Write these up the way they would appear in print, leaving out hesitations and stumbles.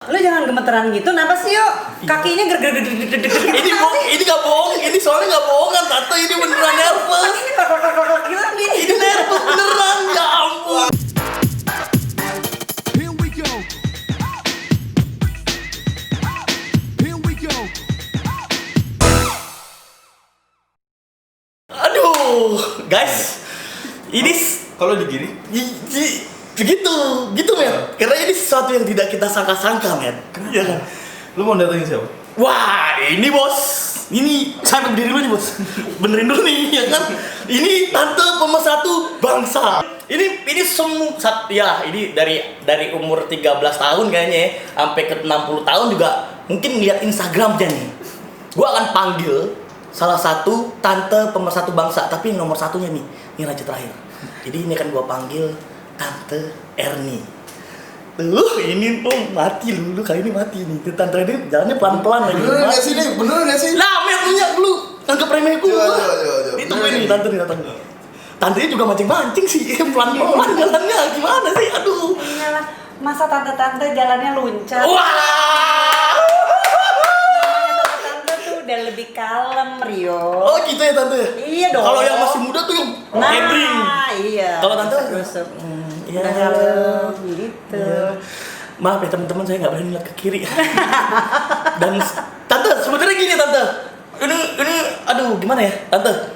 Lu jangan gemeteran gitu, kenapa sih yuk? Kakinya gerger. Ini gak bohong, ini soalnya gak bohongan tante, ini beneran nervous. Ini kok gila nih. Ini nervous beneran, ya ampun. Here we go. Here we go. Aduh, guys, ini Kalau digini, gitu men. Karena ini sesuatu yang tidak kita sangka-sangka men. Iya kan? lu mau datengin siapa? Wah, ini bos. Ini sampai berdiri dulu nih bos. Benerin dulu nih, ya kan? Ini tante pemersatu bangsa. Ini semua ya, ini dari umur 13 tahun kayaknya ya, sampai ke 60 tahun juga mungkin lihat Instagramnya nih. Gua akan panggil salah satu tante pemersatu bangsa, tapi nomor satunya nih, ini raja terakhir. Jadi ini akan gua panggil Tante Erni. Ini tuh mati lu kali ini mati nih. Tante Erni jalannya pelan-pelan lagi. Beneran gak sih nih? Beneran gak sih? Lah, punya lu. Anggap remeh gua. Coba. Itu ini tante nih datang. Tantenya juga mancing-mancing sih. Pelan-pelan jalannya gimana sih? Aduh. Iyalah, masa tante-tante jalannya luncat. Wah. Tante tuh udah lebih kalem, Rio. Oh, gitu ya tante. Iya dong. Kalau yang masih muda tuh yang hebring. Iya. Kalau tante rusuk. Iya, Halo, gitu. Iya. Maaf ya teman-teman, saya nggak berani lihat ke kiri. Dan tante, sebenarnya gini tante. Ini, aduh gimana ya tante?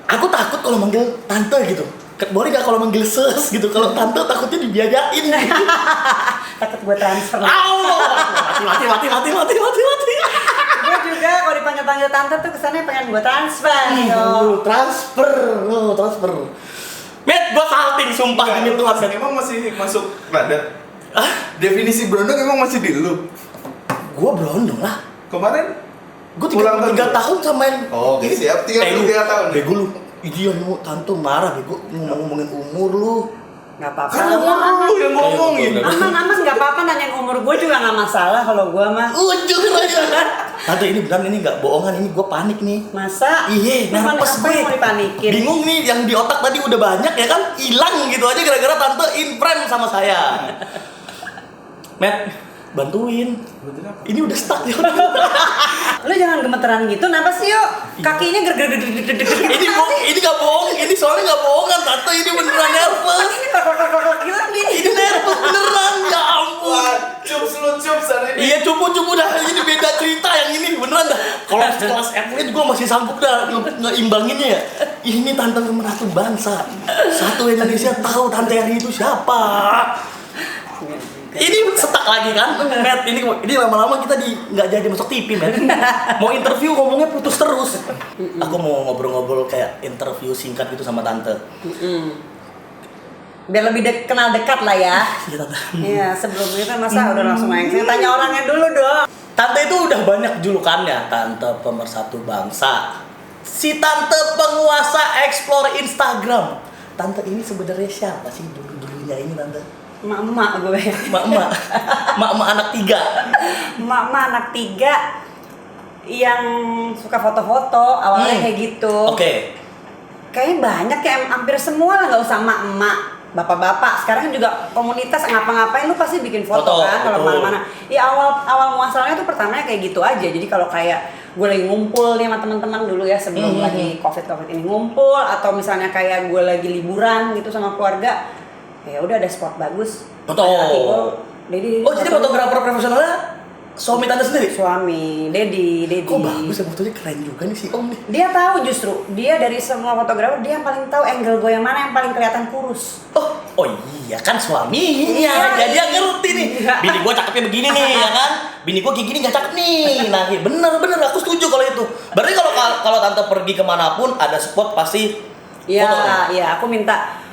Aku takut kalau manggil tante gitu. Boleh nggak kalau manggil ses gitu? Kalau tante takutnya dibiayain. Gitu. Takut gue transfer. Mati. Gue juga kalau dipanggil-panggil tante tuh kesannya pengen gue transfer. Transfer. Met, gua salting sumpah demi Tuhan. Emang masih masuk badan? Ah, Definisi berondong emang masih di lu? gua berondong lah. Kemarin? Gua Ulang 3 tahun tahun sama yang Oh, oke, siap. 33 tahun. Bego lu. Iya lu, tante marah bego ngomongin umur lu. Gak apa-apa. Kan lu yang ngomongin. Aman gak apa-apa nanyain umur gue juga gak masalah kalau gue mah. Ujung aja kan. Tante ini beneran ini enggak bohongan, ini gua panik nih. Masa? Iya, Cuman nervous apa yang mau dipanikin? Bingung nih, yang di otak tadi udah banyak ya kan, hilang gitu aja gara-gara tante in frame sama saya. Matt, bantuin. Ini udah stuck ya. Lu jangan gemeteran gitu, kenapa sih yuk? Kakinya gerger. Ini gak bohong, ini soalnya gak bohongan tante, ini beneran nervous. Ini kok gila nih. Ini nervous beneran, ya ampun. Wah, cups hari ini. Iya cupu dah, ini beda cerita yang ini beneran dah. Kalau kelas atlet gue masih sanggup dah ngeimbanginnya ya. Ini tante pemersatu bangsa. Satu Indonesia tahu tante Eri itu siapa. Ini setak lagi kan, Matt. Ini lama-lama kita nggak jadi masuk TV, Matt. Mau interview ngomongnya putus terus. Aku mau ngobrol-ngobrol kayak interview singkat gitu sama tante. Biar lebih kenal dekat lah ya. Iya tante. Iya, sebelum itu masa udah langsung saya tanya orangnya dulu dong. Tante itu udah banyak julukannya, tante pemersatu bangsa. Si tante penguasa explore Instagram. Tante ini sebenarnya siapa sih dulunya ini tante? Emak gue. Mak anak 3. Emak anak 3 yang suka foto-foto awalnya kayak gitu. Oke. Kayaknya banyak ya, hampir semua lah, nggak usah emak, bapak-bapak. Sekarang juga komunitas ngapa-ngapain lu pasti bikin foto kan kalau mana-mana. Ya awal muasalnya tuh pertamanya kayak gitu aja. Jadi kalau kayak gue lagi ngumpul nih sama teman-teman dulu ya sebelum lagi covid ini ngumpul, atau misalnya kayak gue lagi liburan gitu sama keluarga, ya udah ada spot bagus. Foto. Dedi. Oh jadi fotografer profesionalnya suami tante sendiri? Suami, Dedi. Kok bagus ya fotonya, keren juga nih si Om nih. Dia tahu justru, dia dari semua fotografer dia yang paling tahu angle gue yang mana yang paling kelihatan kurus. Oh iya kan suaminya, Iya. jadi dia ngerti nih. Bini gua cakepnya begini nih ya kan. Bini gua kayak gini nggak cakep nih. Nah bener aku setuju kalau itu. Berarti kalau tante pergi kemanapun ada spot pasti foto. Iya, aku minta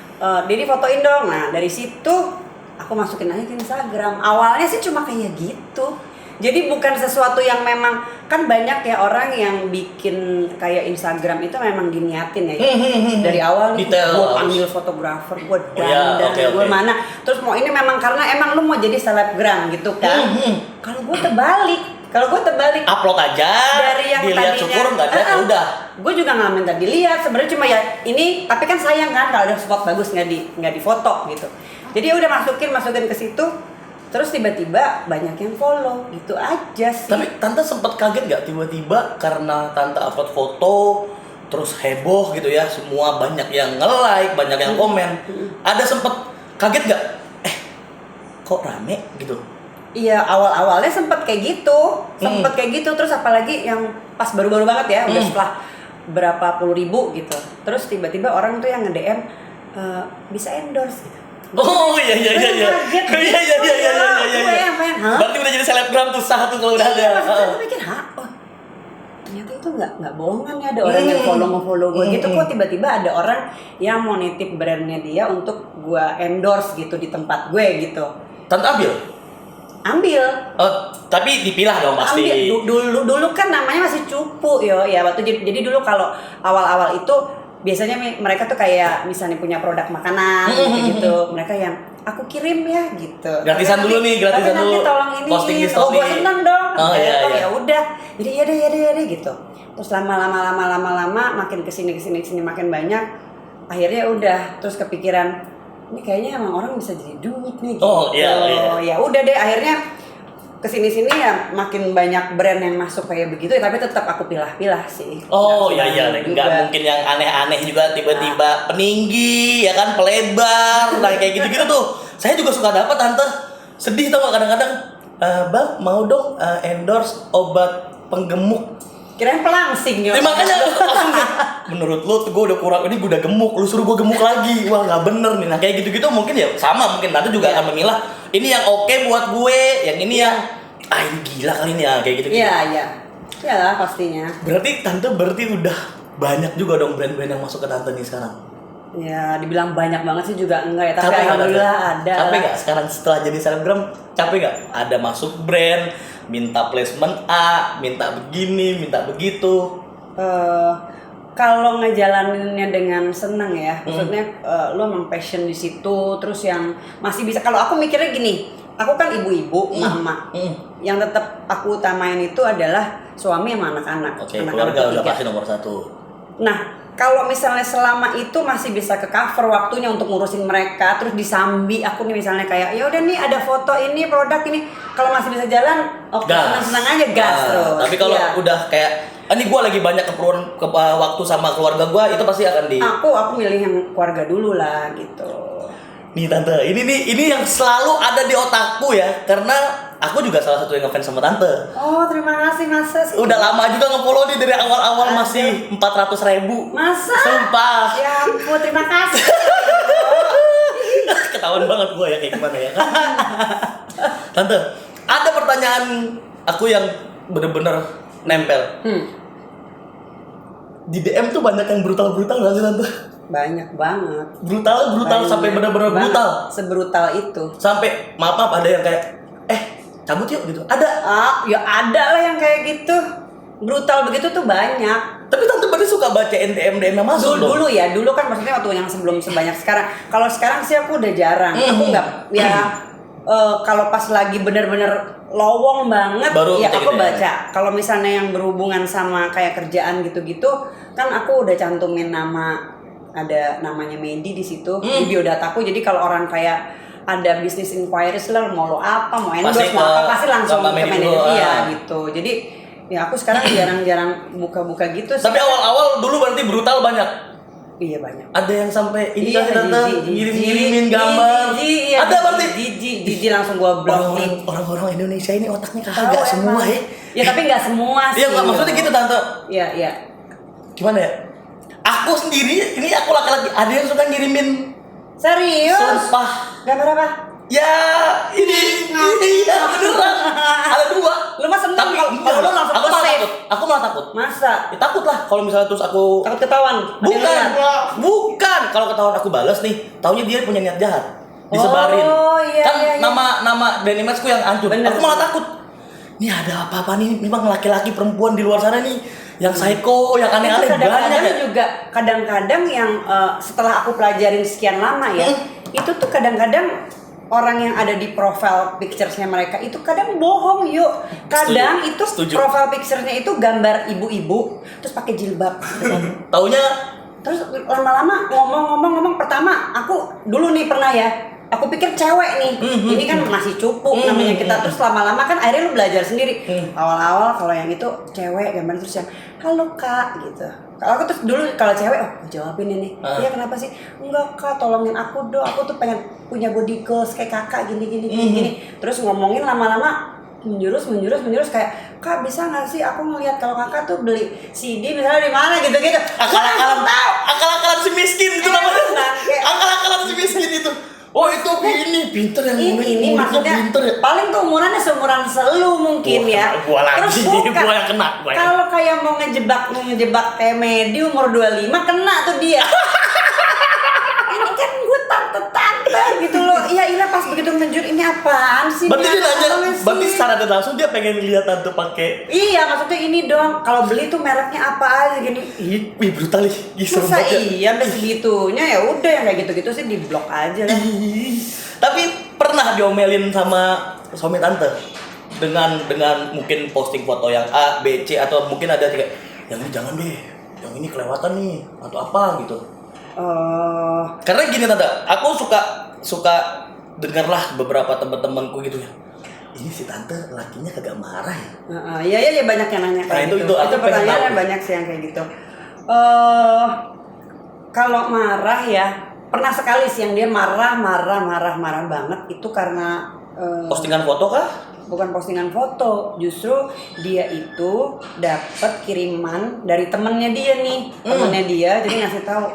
Dedi fotoin dong. Nah dari situ aku masukin aja ke Instagram. Awalnya sih cuma kayak gitu. Jadi bukan sesuatu yang memang, kan banyak ya orang yang bikin kayak Instagram itu memang diniatin ya. Dari awal nih gue panggil fotografer, gue dandan, gue mana. Terus mau ini memang karena emang lu mau jadi selebgram gitu kan. Kalau gue terbalik. Upload aja, dari yang dilihat tadinya, syukur nggak ada, ya udah. Gue juga nggak minta dilihat, sebenarnya cuma ya ini, tapi kan sayang kan kalau ada spot bagus nggak di foto gitu. Jadi ya udah masukin ke situ. Terus tiba-tiba banyak yang follow, gitu aja sih. Tapi tante sempat kaget gak tiba-tiba karena tante upload foto terus heboh gitu ya, semua banyak yang nge-like, banyak yang komen. Ada sempat kaget gak? Kok rame gitu? Iya, awal-awalnya sempet kayak gitu. Terus apalagi yang pas baru-baru banget ya, udah setelah berapa puluh ribu gitu. Terus tiba-tiba orang tuh yang nge-DM bisa endorse gitu. Oh iya. Kaget gitu. Iya. Hah? Berarti udah jadi selebgram tuh sah tuh kalau udah ada. Maksudnya aku pikir, oh ternyata itu nggak bohongan ya, ada orang yang follow gue gitu. Kok tiba-tiba ada orang yang mau nitip brandnya dia untuk gue endorse gitu di tempat gue gitu. Tante ambil? Oh, tapi dipilah dong pasti. Dulu kan namanya masih cupu yo ya waktu jadi dulu kalau awal-awal itu biasanya mereka tuh kayak misalnya punya produk makanan gitu, mereka yang aku kirim ya gitu. Gratisan dulu nih, gratisan dulu. Tapi nanti tolong ini. Posting di Oh, story. gue seneng dong. Oh iya. Ya udah. Jadi ya deh gitu. Terus lama-lama makin kesini makin banyak. Akhirnya udah terus kepikiran ini kayaknya emang orang bisa jadi duit nih gitu. Oh iya. Ya udah deh akhirnya kesini ya makin banyak brand yang masuk kayak begitu ya, tapi tetap aku pilah-pilah sih. Oh iya, nggak mungkin yang aneh-aneh juga tiba-tiba peninggi ya kan, pelebar, nah kayak gitu-gitu tuh. Saya juga suka dapat tante, sedih tau gak kadang-kadang, bang mau dong endorse obat penggemuk. Kirain pelangsing ya. Makanya langsung menurut lu gue udah kurang, ini gue udah gemuk, lu suruh gue gemuk lagi, wah nggak bener nih. Nah kayak gitu-gitu mungkin ya sama, mungkin tante juga akan memilah ini yang oke buat gue, yang ini yang ini gila kali ini ya kayak gitu. Iya lah pastinya. Berarti tante udah banyak juga dong brand-brand yang masuk ke tante nih sekarang. Ya dibilang banyak banget sih juga enggak ya, tapi Capek alhamdulillah gak, ada. Capek gak sekarang setelah jadi selebgram? Capek gak? Ada masuk brand, minta placement A, minta begini, minta begitu. Kalau ngejalaninnya dengan seneng ya, maksudnya lo emang passion di situ, terus yang masih bisa. Kalau aku mikirnya gini, aku kan ibu-ibu, mama, yang tetap aku utamain itu adalah suami sama anak-anak. Oke, anak-anak keluarga udah ketiga. pasti nomor satu. Nah, kalau misalnya selama itu masih bisa ke cover waktunya untuk ngurusin mereka, terus disambi aku nih misalnya kayak ya udah nih ada foto ini produk ini, kalau masih bisa jalan, oke, senang-senang aja gas terus. Tapi kalau udah kayak ini gue lagi banyak keperluan waktu sama keluarga gue, itu pasti akan di. Aku milih yang keluarga dulu lah gitu. Nih tante, ini yang selalu ada di otakku ya, karena aku juga salah satu yang ngefans sama tante. Oh terima kasih masa sih. Udah lama juga nge-follow nih dari awal-awal masih 400.000. Masa? Sumpah. Ya ampun terima kasih. Ketahuan banget gue ya kayak gimana ya kan. Tante, ada pertanyaan aku yang bener-bener nempel. Di DM tuh banyak yang brutal-brutal gak sih tante? Banyak banget. Brutal sampai bener-bener brutal. Sebrutal itu. Sampai maaf ada yang kayak cabut yuk gitu. Ada. Ya ada lah yang kayak gitu. Brutal begitu tuh banyak. Tapi tante berarti suka baca DM yang masuk Dulu ya, dulu kan maksudnya waktu yang sebelum sebanyak sekarang. Kalau sekarang sih aku udah jarang. Aku nggak kalau pas lagi bener-bener lowong banget baru ya aku gitu baca. Kalau misalnya yang berhubungan sama kayak kerjaan gitu-gitu, kan aku udah cantumin ada namanya Medi di situ di biodataku. Jadi kalau orang kayak ada bisnis inquiries lah, mau lo apa, mau endorse, mau apa, pasti langsung ke manajer gitu. Jadi ya aku sekarang jarang-jarang buka-buka gitu. Tapi awal-awal dulu berarti brutal banyak. Iya banyak. Ada yang sampai ini kan tante ngirim-ngirimin gambar. Ada berarti. Jiji langsung gua blocking. Orang-orang Indonesia ini otaknya kagak semua ya. Ya tapi nggak semua sih. Iya nggak maksudnya gitu tante. Iya. Gimana ya? Aku sendiri, ini aku laki-laki, ada yang suka ngirimin. Serius? Sumpah. Gambar apa? Ya, ini beneran. Ada 2. Lu mah seneng kalau lu langsung aku malah takut. Aku malah takut. Masa? Ya, takut lah kalau misalnya terus aku takut ketahuan. Bukan. Kalau ketahuan aku balas nih, taunya dia punya niat jahat. Disebarin. Oh iya. Kan iya. nama Denimasku yang hancur. Aku malah takut. Ini ada apa-apa nih? Memang laki-laki perempuan di luar sana nih yang psycho, yang aneh-aneh banyak ya. Juga kadang-kadang yang setelah aku pelajarin sekian lama ya, itu tuh kadang-kadang orang yang ada di profile pictures-nya mereka itu kadang bohong yuk. Kadang Setuju. profile picture-nya itu gambar ibu-ibu terus pakai jilbab. Taunya terus lama-lama ngomong pertama aku dulu nih pernah ya aku pikir cewek nih, ini kan masih cupu namanya kita, terus lama-lama kan akhirnya lu belajar sendiri. Awal-awal kalau yang itu cewek gambar terus yang halo kak gitu. Kalau aku terus dulu kalau cewek, aku jawabin ini, iya kenapa sih? Enggak kak, tolongin aku dong, aku tuh pengen punya body goals kayak kakak gini. Terus ngomongin lama-lama menjurus kayak kak bisa nggak sih aku ngeliat kalau kakak tuh beli CD misalnya di mana gitu. Akal-akalan si miskin itu namanya. Akal-akalan si miskin itu. Oh itu ini pinter yang ini maksudnya pinter ya. paling tuh umurannya seumuran selu mungkin ya. Gua lagi, Terus bukan, gua yang kena. kalau kayak mau ngejebak Temedi umur 25 kena tuh dia. Ini kan gue tante gitu loh. Iya pas begitu menjur ini apaan sih? Berarti dia nanya, apaan sih? berarti secara tidak langsung dia pengen lihat tante pakai. Iya maksudnya ini dong. Kalau beli tuh mereknya apa aja gini. Wih brutal nih. Masa iya sampai segitunya ya udah yang kayak gitu-gitu sih di blok aja lah. Tapi pernah diomelin sama suami tante dengan mungkin posting foto yang A, B, C atau mungkin ada tiga. Yang ini jangan deh. Yang ini kelewatan nih atau apa gitu. Karena gini tante, aku suka dengarlah beberapa teman-temanku gitu ya. Ini si tante lakinya kagak marah ya. Iya banyak yang nanya kayak Nah, gitu. itu pertanyaannya banyak sih yang kayak gitu. Kalau marah ya pernah sekali sih yang dia marah banget itu karena Postingan foto kah? bukan postingan foto, justru dia itu dapat kiriman dari temennya dia nih, temennya dia jadi ngasih tahu,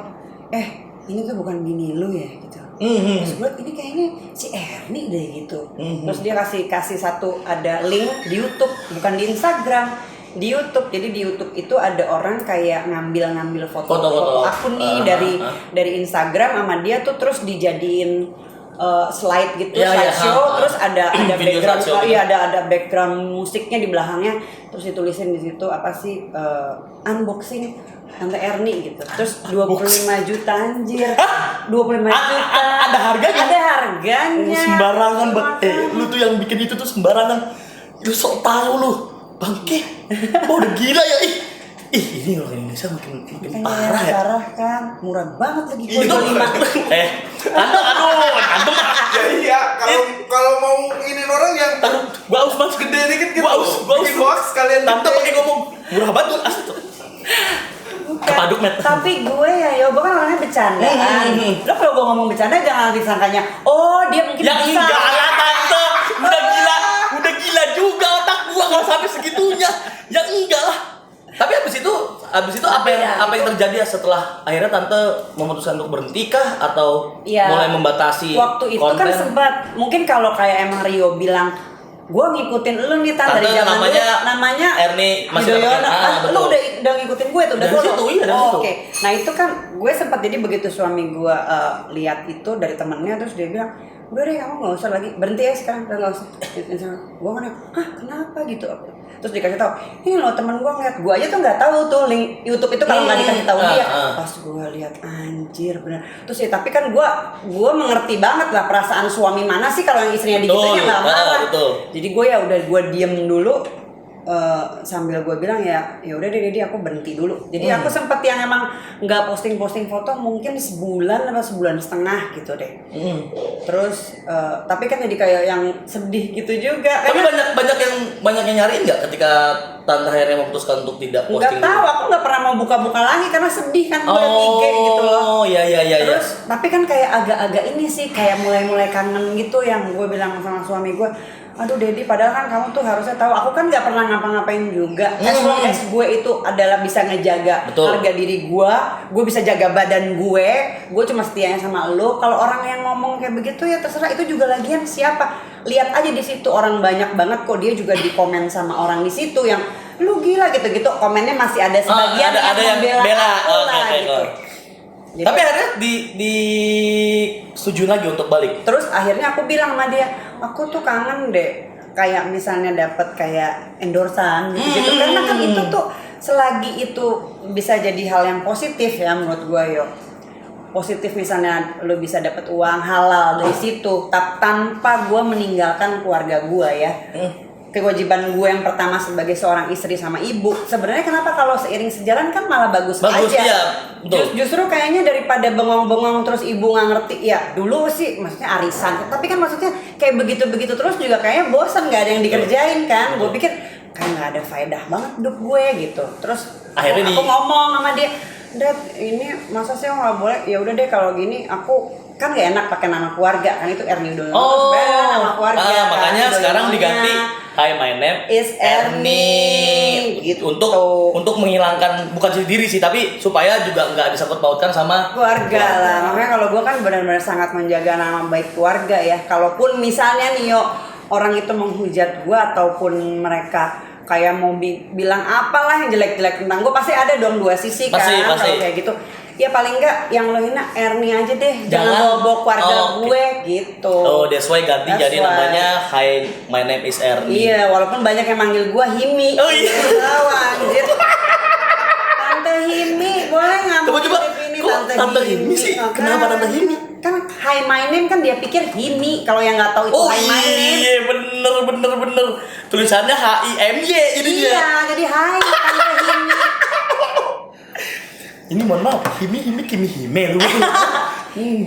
ini tuh bukan bini lu ya gitu. Terus gue ini kayaknya si Erni deh gitu. Terus dia kasih satu ada link di YouTube, bukan di Instagram, di YouTube. Jadi di YouTube itu ada orang kayak ngambil foto aku nih dari Instagram sama dia tuh terus dijadiin slide gitu, slideshow, terus ada background, ada background musiknya di belakangnya, terus ditulisin di situ apa sih unboxing Tante Erni gitu. Terus 25 juta anjir. 25 juta. Ada harganya? Ada harganya. Sembarangan lu tuh yang bikin itu tuh sembarangan. Lu sok tahu lu. Bangke. Udah gila ya. Ini orang Indonesia makin parah ya. Parah kan. Murah banget lagi 25. Aduh. Ya iya, kalau mau inginin orang yang Gua aus mas gede dikit gitu. Gua aus. Bikin hoax kalian Tante gede. pakai ngomong murah banget tuh asli tuh. Kepaduk met. Tapi gue ya, gue kan orangnya bercandaan. Lo kalau gue ngomong bercanda jangan disangkanya, dia mungkin Ya bisa. enggak lah tante. Udah gila juga otak gua kalau sampai segitunya. Ya enggak lah. Tapi abis itu apa yang terjadi setelah akhirnya tante memutuskan untuk berhenti kah atau mulai membatasi waktu itu konten? kan sempat mungkin kalau kayak emang Rio bilang gue ngikutin lu nih Tan dari zaman dulu namanya Erni masih lu udah ngikutin gue tuh udah dari situ, iya, dari situ. Oke. Nah itu kan gue sempat jadi begitu suami gue lihat itu dari temennya terus dia bilang udah deh kamu nggak usah lagi berhenti ya sekarang udah nggak usah. Gue kan kenapa gitu terus dikasih tahu ini loh temen gue ngeliat gue aja tuh nggak tahu tuh link YouTube itu kalau nggak dikasih tahu dia pas gue lihat anjir bener terus ya tapi kan gue mengerti banget lah perasaan suami mana sih kalau yang istrinya digituin nggak marah jadi gue ya udah gue diem dulu sambil gue bilang ya udah deh aku berhenti dulu jadi aku sempet yang emang nggak posting foto mungkin sebulan atau sebulan setengah gitu deh terus tapi kan jadi kayak yang sedih gitu juga tapi banyak yang nyariin nggak ketika tante akhirnya memutuskan untuk tidak posting nggak tahu aku nggak pernah mau buka lagi karena sedih kan gue IG gitu loh iya terus tapi kan kayak agak-agak ini sih kayak mulai kangen gitu yang gue bilang sama suami gue aduh Dedi padahal kan kamu tuh harusnya tahu aku kan nggak pernah ngapa-ngapain juga as long as gue itu adalah bisa ngejaga harga diri gue bisa jaga badan gue cuma setianya sama lo kalau orang yang ngomong kayak begitu ya terserah itu juga lagian siapa lihat aja di situ orang banyak banget kok dia juga di komen sama orang di situ yang lu gila gitu komennya masih ada sebagian yang bela gitu. Jadi, tapi akhirnya di setuju lagi untuk balik. Terus akhirnya aku bilang sama dia, aku tuh kangen deh kayak misalnya dapat kayak endorsan gitu karena kan itu tuh selagi itu bisa jadi hal yang positif ya menurut gue positif misalnya lo bisa dapat uang halal dari situ tanpa gue meninggalkan keluarga gue ya kewajiban gue yang pertama sebagai seorang istri sama ibu. Sebenarnya kenapa kalau seiring sejalan kan malah bagus Bagus, aja. iya, betul. Justru kayaknya daripada bengong-bengong terus ibu nggak ngerti ya. Dulu sih maksudnya arisan, tapi kan maksudnya kayak begitu-begitu terus juga kayaknya bosan, nggak ada yang dikerjain kan. Gue pikir kayak nggak ada faedah banget hidup gue gitu. Terus Akhirnya aku ngomong sama dia, Dad, ini masa sih nggak boleh? Ya udah deh kalau gini aku kan gak enak pakai nama keluarga kan, itu Ernie dulu. Oh, nama keluarga. makanya kan, sekarang idolanya. diganti Hi, my name Is Ernie, gitu. Untuk menghilangkan bukan diri sih, tapi supaya juga nggak disangkut pautkan sama Keluarga lah. Makanya kalau gue kan benar-benar sangat menjaga nama baik keluarga ya. Kalaupun misalnya nih yo orang itu menghujat gue ataupun mereka kayak mau bilang apalah yang jelek-jelek tentang gue, pasti ada dong dua sisi kan. Pasti. Kalau kayak gitu. Ya paling enggak yang lo hina Ernie aja deh. Jangan Jangan. bawa keluarga Oh, gue gitu. Oh, that's why ganti That's jadi why. namanya Hi, my name is Ernie. Iya, walaupun banyak yang manggil gua Himi. Oh, iya. Tahu anjir. Tante Himi, boleh nggak mau Coba, nitip ini kok Tante Himi sih? Kenapa Tante Himi? Kan Hi My Name kan dia pikir Himi. Kalau yang nggak tahu itu Oh Hi My Name. iya, bener. Tulisannya HIMY jadinya. Iya, jadi Hai Tante Himi. Ini mohon maaf, Kimi Hime lu.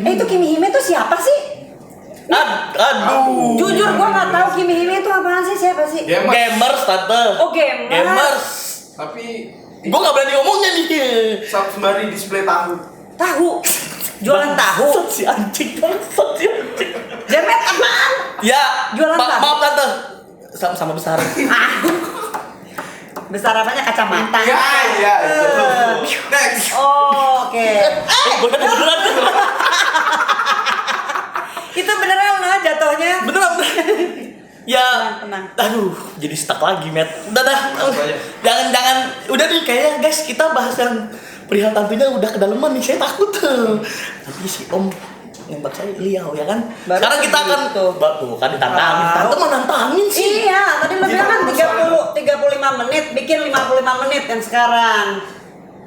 Itu Kimi Hime itu siapa sih? Aduh. Jujur gua nggak tahu Kimi Hime itu apaan sih, siapa sih? Gamers tante. Oh, gamers. Tapi Gua nggak berani ngomongnya nih. sembari display tahu. Tahu. Jualan tahu. Bangsat si anjing, bangsat si anjing. Jamet apaan? Ya, Jualan tahu. maaf tante. Sama besar. Besar apanya, kacamata? Iya itu. Next. Oh, oke. Beneran. Itu beneran lah jatuhnya. Beneran. Ya, Tenang. aduh, jadi stuck lagi, Matt. Dah. Jangan. Udah nih, kayaknya guys, kita bahas yang perihal tantunya udah kedalaman nih. Saya takut tuh. Nanti si Om nembak saya Liao ya kan. Baru Sekarang kita akan gitu. tuh kan ditantangin. Wow. Tante mau nantangin sih. Iya, tadi lo bilang kan 35 menit, bikin 55 menit yang sekarang.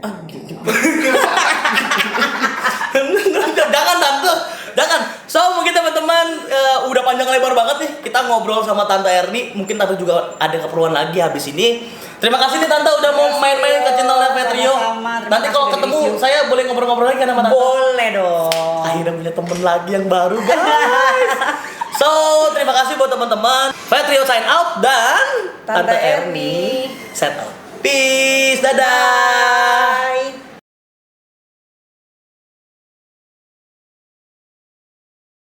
Ah, gitu. Jangan tante, jangan. So mungkin teman-teman udah panjang lebar banget nih kita ngobrol sama Tante Ernie. Mungkin tante juga ada keperluan lagi habis ini. Terima kasih nih tante udah mau main-main ke channel Vetrio. Sama-sama. Terima Nanti kasih kalau udah ketemu di-review. saya boleh ngobrol-ngobrol lagi kan sama tante. Boleh dong. Akhirnya punya temen lagi yang baru guys. So terima kasih buat teman-teman. Vetrio sign out dan Tante Ernie set out. Peace, dadah.